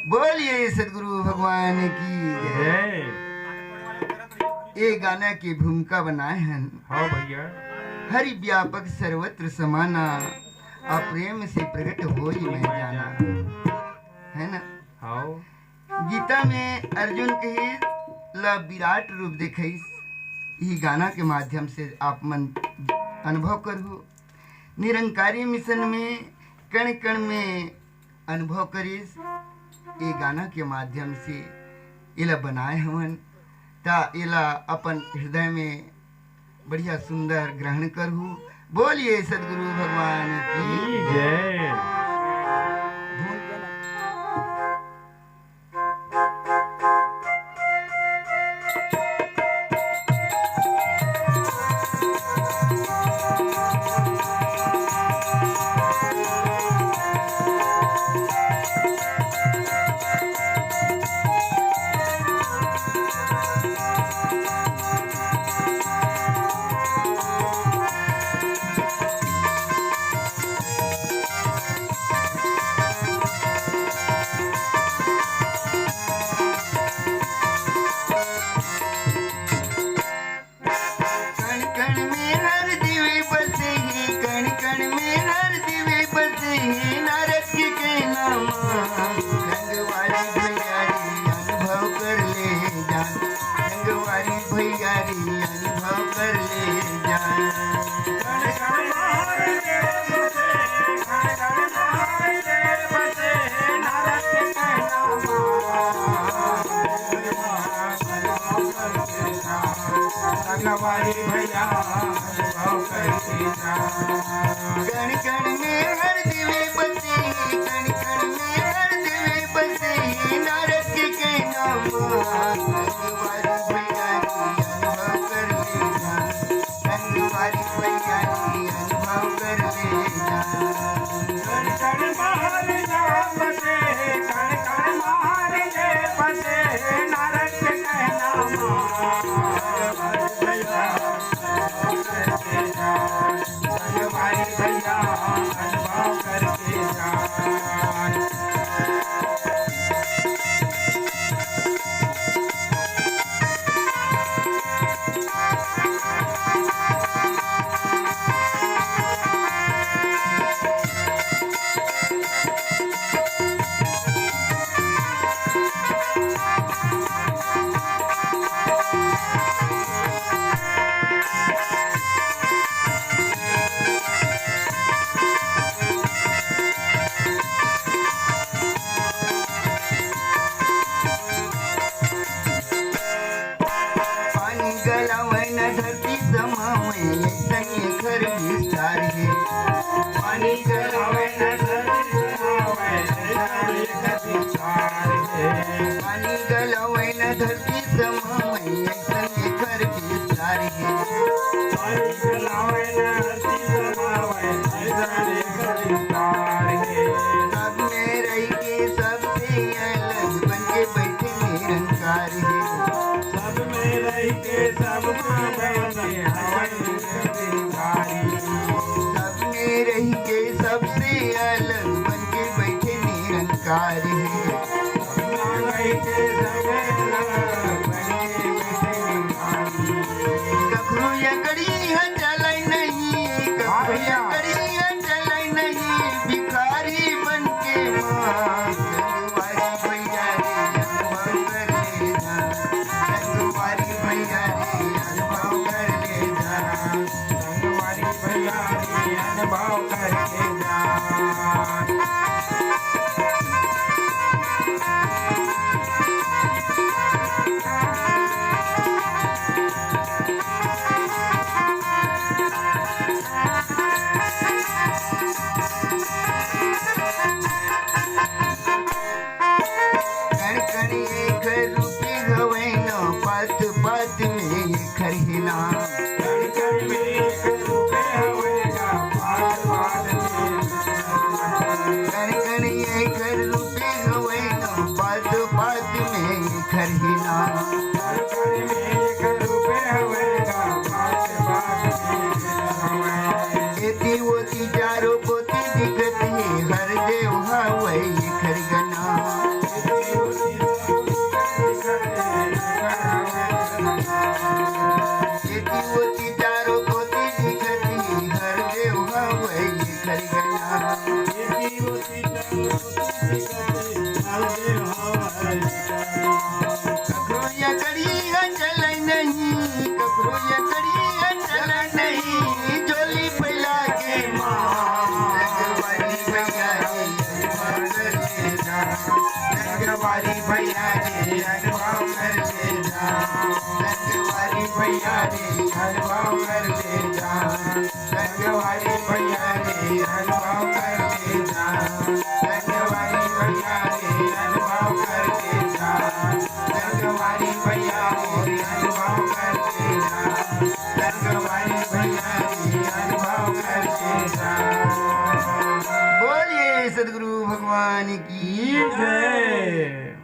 बोलिए सदगुरु भगवान की जय। ये गाना की भूमिका बनाए हैं हाँ भैया। हरि व्यापक सर्वत्र समाना आ प्रेम से प्रकट हो ही मैं जाना, है ना। हाँ गीता में अर्जुन के ला विराट रूप दिखाई, ये गाना के माध्यम से आप मन अनुभव करो। निरंकारी मिशन में कण कण में अनुभव करिस, ये गाना के माध्यम से इला बनाए हवन ता इला अपन हृदय में बढ़िया सुंदर ग्रहण करू। बोलिए सदगुरु भगवान की जय। भगवारी भैया अनुभव करके जा। कण कण में हर दिवे बसे, कण कण में हर दिवे बसे, नारद के कहना संगवारी भैया अनुभव कर ले जा, संगवारी भैया अनुभव कर ले जा। कण कण महल जा बसे, कण कण महल जे बसे, नारद के कहना संगवारी भैया अनुभव करके जा। चारों पोती दिखत है हर देव हवै खरगना। ककरो ये कड़ी चल नहीं, ककरो ये कड़ी चल नहीं, झोली फैला के रंगवारी भैया रे अनुभव कर ले जा, रंगवारी भैया रे अनुभव कर ले जा, रंगवारी भैया रे अनुभव कर ले जा, रंगवारी भैया रे अनुभव कर ले जा, रंगवारी भैया रे अनुभव कर ले जा, रंगवारी भैया रे अनुभव कर ले जा, रंगवारी भैया रे अनुभव कर ले जा। बोलिए सदगुरु भगवान की जय।